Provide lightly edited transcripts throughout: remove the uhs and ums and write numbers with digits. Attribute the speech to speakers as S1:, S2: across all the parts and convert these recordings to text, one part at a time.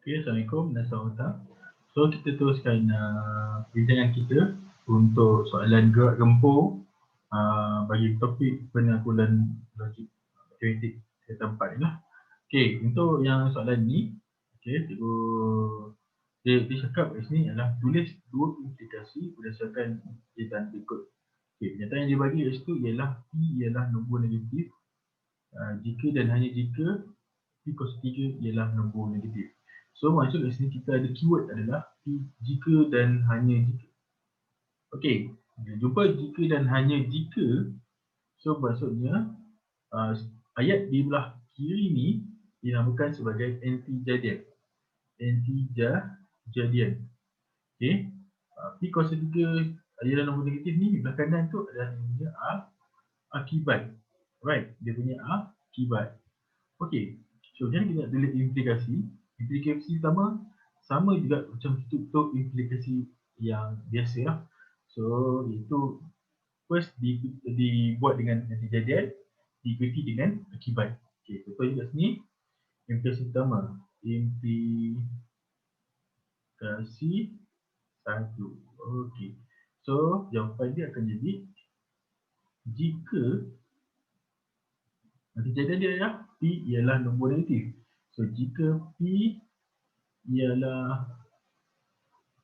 S1: Okay, Assalamualaikum dan selamat datang. So kita teruskan perbincangan kita untuk soalan gerak gempur bagi topik pengangkulan logik matematik tingkatan 4 ni lah. Okay, untuk yang soalan ni, okay, cikgu dia cakap kat sini adalah tulis dua implikasi berdasarkan kegiatan berikut. Okay, kenyataan yang dia bagi kat situ ialah P ialah nombor negatif jika dan hanya jika P kuasa 3 ialah nombor negatif. So maksud kat sini kita ada keyword adalah jika dan hanya jika. Okey, jumpa jika dan hanya jika. So maksudnya ayat di belah kiri ni dinamakan sebagai anti-jadian. Anti-jadian. Okey. P kuasa 3 ialah nombor negatif ni, di belah kanan tu adalah namanya akibat. Right, dia punya akibat. Okey. So jadi kita nak tulis implikasi. Implikasi pertama sama juga macam untuk implikasi yang biasa lah. So itu first dibuat dengan anti-jadian, diikuti dengan akibat. Okey, contoh kat sini implikasi pertama, implikasi 1. Okey. So jawapan dia akan jadi jika anti-jadian dia adalah P ialah nombor negatif. So jika P ialah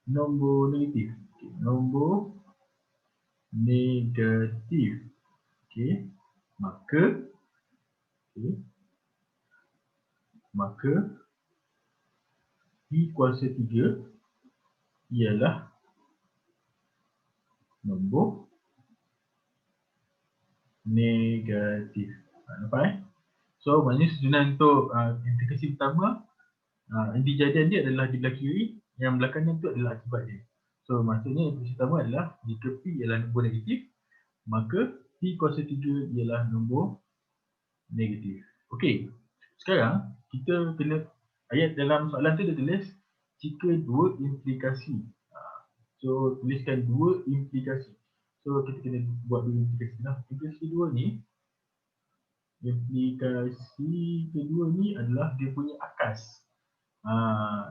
S1: nombor negatif. Okay, nombor negatif. Okey. Maka P kuasa 3 ialah nombor negatif. Nampak? So maknanya susunan untuk implikasi pertama, anti-jadian dia adalah di belah kiri, yang belakangnya tu adalah akibat dia. So maksudnya implikasi pertama adalah jika P ialah nombor negatif, maka P kuasa 3 ialah nombor negatif. Okey, sekarang kita kena ayat dalam soalan tu dia tulis jika dua implikasi. So tuliskan dua implikasi. So kita kena buat dua implikasi lah. Implikasi kedua ni adalah dia punya akas.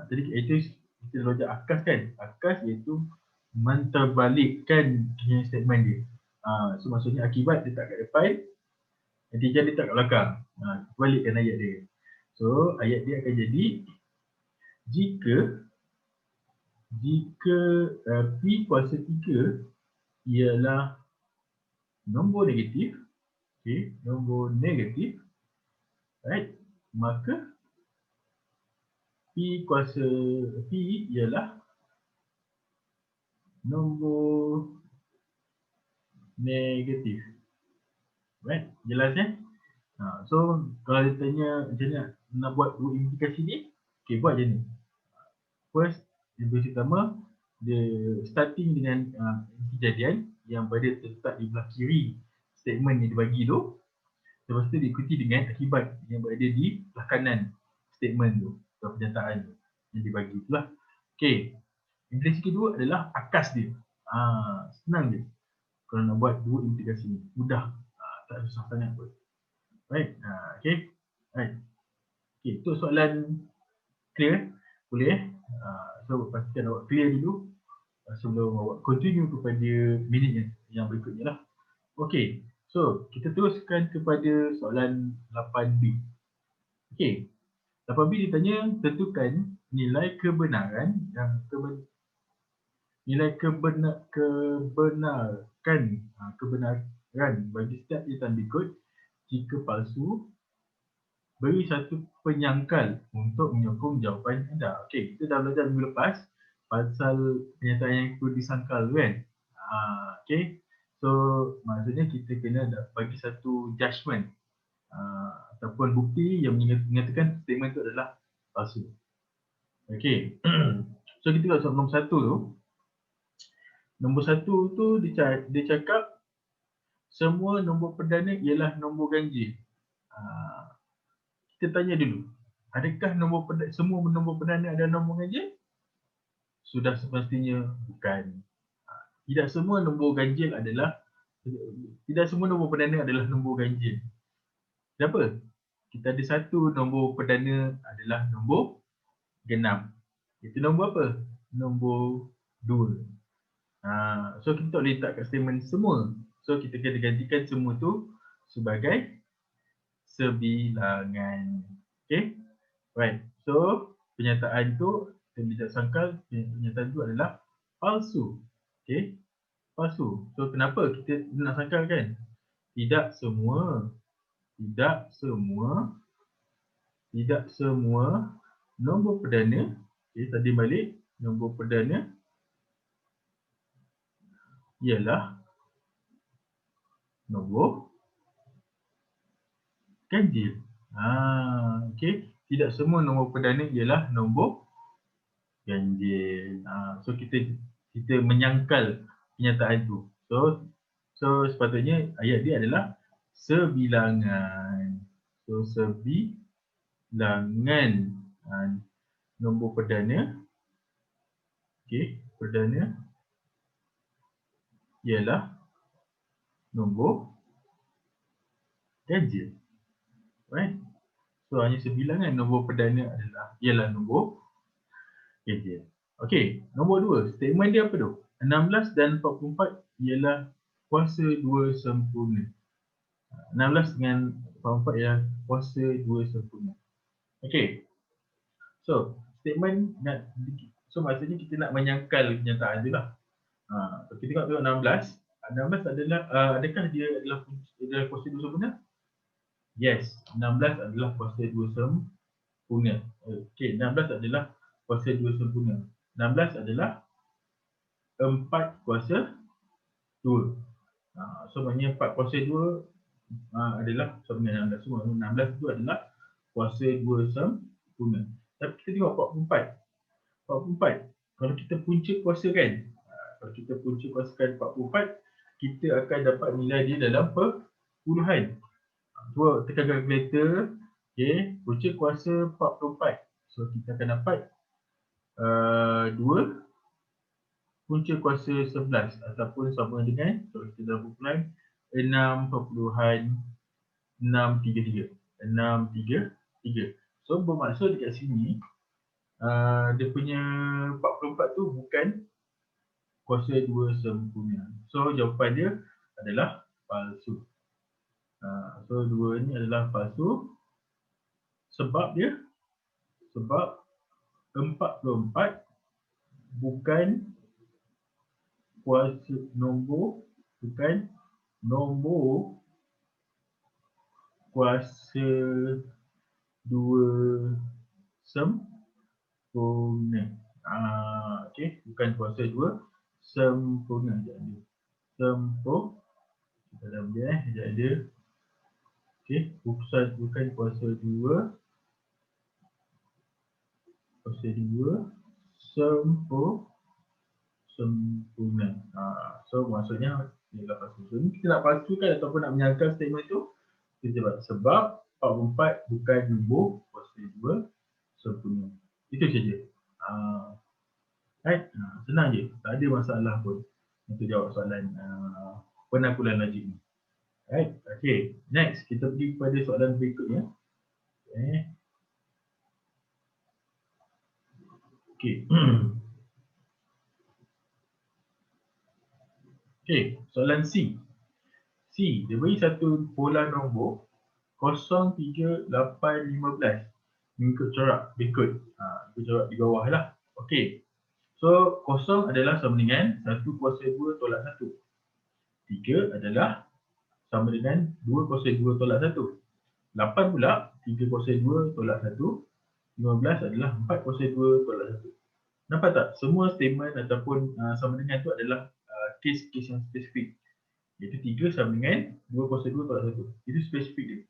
S1: Jadi itu kita belajar akas kan. Akas iaitu menterbalikkan statement dia. So maksudnya akibat dia tak kat depan, anti-jadian dia tak kat belakang. Balikkan ayat dia. So ayat dia akan jadi jika P kuasa 3 ialah nombor negatif, okay, nombor negatif, right, maka P ialah nombor negatif. Right, jelas so kalau dia tanya macam mana nak buat dua implikasi ni, okay, buat je ni. First, implikasi pertama, dia starting dengan kejadian yang pada terletak di belah kiri statement yang dibagi tu. Lepas tu diikuti dengan akibat yang berada di belah kanan statement tu, atau pernyataan tu yang dibagi tu lah. Okay, implikasi kedua adalah akas dia. Senang je kalau nak buat dua implikasi ni, mudah, tak susah sangat pun. Right, okay, right. Okay, untuk soalan clear, boleh. So pastikan awak clear dulu sebelum awak continue kepada minit yang berikutnya lah. Okay, so kita teruskan kepada soalan 8B. Okay, 8B ditanya tentukan nilai kebenaran yang kebenaran bagi setiap kenyataan berikut jika palsu. Beri satu penyangkal untuk menyokong jawapan anda. Okey, kita dah belajar minggu lepas pasal kenyataan yang perlu disangkal kan. Okey, so maksudnya kita kena bagi satu judgement ataupun bukti yang menyatakan statement itu adalah palsu. Okey, so kita tengok soalan nombor 1 tu. Nombor 1 tu dia cakap semua nombor perdana ialah nombor ganjil. Kita tanya dulu, adakah semua nombor perdana adalah nombor ganjil? Sudah semestinya bukan. Tidak semua nombor perdana adalah nombor ganjil. Kenapa? Kita ada satu nombor perdana adalah nombor genap. Itu nombor apa? Nombor 2. So kita tak boleh letak kat statement semua. So kita kena gantikan semua tu sebagai sebilangan. Okay? Right. So pernyataan tu kita tidak sangkal pernyataan tu adalah palsu. Okay? Palsu. So kenapa kita nak sangkalkan? Tidak semua nombor perdana, okay, tadi balik, nombor perdana ialah nombor ganjil. Okay. Tidak semua nombor perdana ialah nombor ganjil. So kita menyangkal kenyataan tu. So sepatutnya ayat dia adalah sebilangan. So sebilangan nombor perdana, okay, perdana ialah nombor ganjil. Right? So hanya sebilangan nombor perdana ialah nombor ganjil. Okey, nombor 2. Statement dia apa tu? 16 dan 44 ialah kuasa 2 sempurna. 16 dengan 44 ialah kuasa 2 sempurna. Okey. So, statement maksudnya kita nak menyangkal kenyataan tu lah. Kita tengok 16. 16 adalah adakah dia adalah kuasa 2 sempurna? Yes, 16 adalah kuasa 2 sempurna. Okey, 16 adalah kuasa 2 sempurna. 16 adalah 4 kuasa 2. So maknanya 4 kuasa 2 adalah sama dengan 16. So 16 itu adalah kuasa 2 sempurna. Tapi kita tengok 44. 44, kalau kita punca kuasakan, kalau kita punca kuasakan 44, kita akan dapat nilai dia dalam perpuluhan. Cuba tekan kalkulator, okay, punca kuasa 44. So kita akan dapat 2 punca kuasa 11 ataupun sama dengan, so kita dalam perpuluhan 6.633. 633. So bermaksud dekat sini dia punya 44 tu bukan kuasa 2 sempurna. So jawapan dia adalah palsu. So 2 ni adalah palsu. Sebab 44 bukan kuasa nombor kuasa 2 sempurna. Okey, bukan kuasa 2 sempurna. Kita dalam dia ada. Okey, bukan kuasa 2 sempurna. So maksudnya ialah palsu. So ni kita nak palsukan ataupun nak menyangkal statement tu, kita jawab sebab 44 bukan nombor kuasa 2 sempurna. Itu saja. Right? Senang je. Tak ada masalah pun untuk jawab soalan penangkulan logik ni. Right? Okay. Next, kita pergi kepada soalan berikutnya. Okay. Okay, soalan C. Dia beri satu pola nombor 0, 3, 8, 15 mengikut corak berikut. Ikut corak di bawah lah. Okay. So, 0 adalah sama dengan 1 kuasa 2 tolak 1. 3 adalah sama dengan 2 kuasa 2 tolak 1. 8 pula 3 kuasa 2 tolak 1. 15 adalah 4 kuasa 2 tolak 1. Nampak tak? Semua statement ataupun sama dengan tu adalah kes-kes yang spesifik. Iaitu 3 sama dengan 2 kuasa 2 tolak 1. Itu spesifik dia.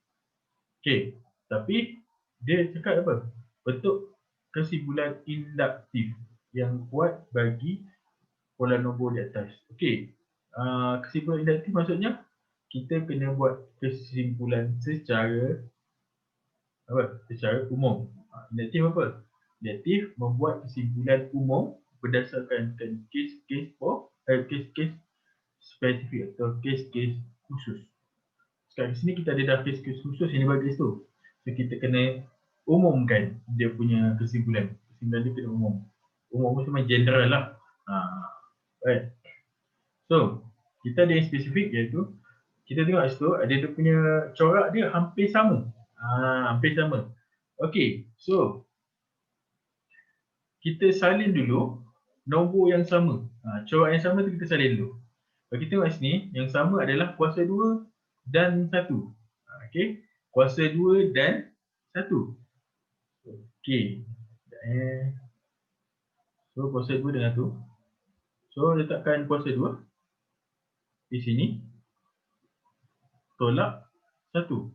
S1: Okay. Tapi dia cakap apa? Bentuk kesimpulan induktif yang kuat bagi pola nombor di atas. Okay. Kesimpulan induktif maksudnya kita kena buat kesimpulan secara umum. Induktif apa? Induktif membuat kesimpulan umum berdasarkan kes-kes spesifik atau kes-kes khusus. Sekarang di sini kita ada dah kes-kes khusus yang dibagi tu. So kita kena umumkan dia punya kesimpulan kesimpulan dia kena umum. Umum tu memang general lah. Right. So, kita ada yang spesifik iaitu kita tengok kat situ ada dia punya corak dia hampir sama. Hampir sama. Okey, so kita salin dulu nombor yang sama. Corak yang sama tu kita salin dulu. Kalau kita tengok sini, yang sama adalah kuasa 2 dan 1. Okey, kuasa 2 dan 1. Okey. So, kuasa 2 dan 1. So, letakkan kuasa 2 di sini. Tolak 1.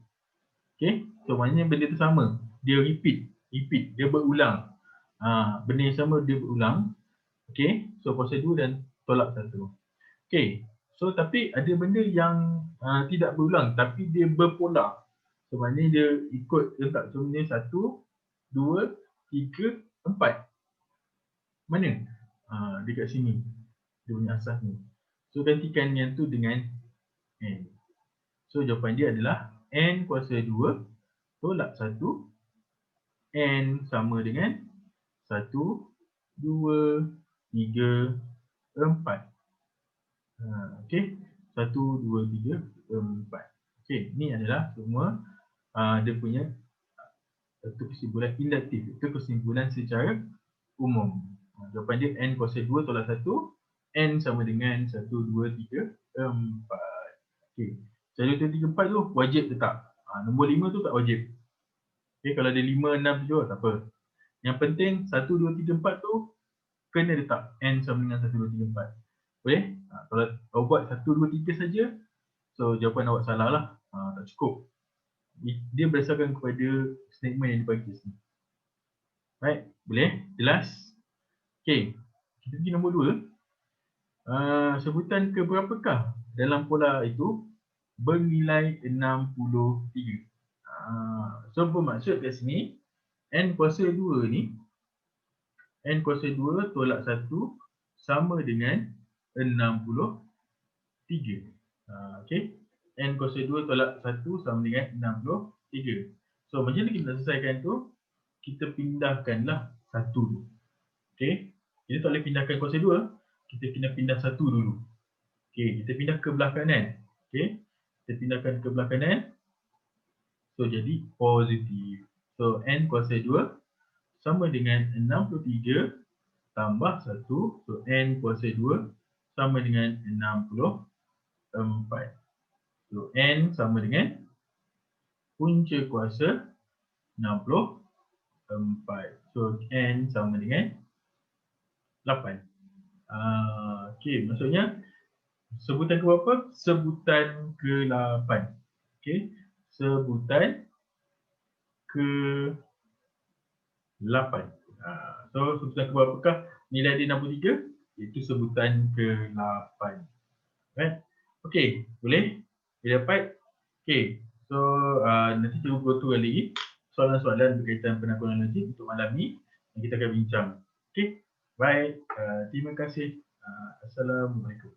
S1: Okey, so maknanya benda tu sama. Dia repeat, dia berulang. Benda yang sama dia berulang. Okey, so kuasa 2 dan tolak 1. Okey, so tapi ada benda yang tidak berulang tapi dia berpolar. So maknanya dia ikut letak sebenarnya 1, 2, 3, 4. Mana? Dekat sini. Dia punya asas ni. So gantikan yang tu dengan n. So jawapan dia adalah n kuasa 2 tolak 1. N sama dengan 1, 2, 3, 4. Okey, 1, 2, 3, 4. Okey, ni adalah semua dia punya satu kesimpulan induktif. Itu kesimpulan secara umum. Jawapan dia n kuasa 2 tolak 1. N sama dengan 1, 2, 3, 4. Okey, 1, 2, 3, 4 tu wajib letak. Nombor 5 tu tak wajib. Okey, kalau ada 5, 6, 7 tak apa. Yang penting 1, 2, 3, 4 tu kena letak n sama dengan 1, 2, 3, 4. Boleh? Kalau awak buat 1, 2, 3 saja, so jawapan awak salah lah. Tak cukup. Dia berdasarkan kepada statement yang dibagi di sini. Right? Boleh? Jelas? Okey. Kita pergi nombor 2. Sebutan keberapakah dalam pola itu bernilai 63? So bermaksud kat sini n kuasa 2 ni, n kuasa 2 tolak 1 sama dengan 63. Okey, n kuasa 2 tolak 1 sama dengan 63. So macam mana kita nak selesaikan tu? Kita pindahkanlah 1 dulu. Okey, kita tak boleh pindahkan kuasa 2, kita kena pindah 1 dulu. Okey, kita pindah ke belah kanan. Okey, kita pindahkan ke belah kanan. So jadi positif. So n kuasa 2 sama dengan 63 tambah 1. So n kuasa 2 sama dengan 64. So n sama dengan punca kuasa 64. So n sama dengan 8. Okey, maksudnya sebutan ke berapa? Sebutan ke-8. Okey, sebutan ke-8. So sebutan ke berapakah nilai dia 63? Itu sebutan ke-8. Right? Okey, boleh? Dia dapat? Okey. So nanti cikgu go through lagi soalan-soalan berkaitan penanggulangan analogi untuk malam ni yang kita akan bincang. Okey. Baik, terima kasih. Assalamualaikum.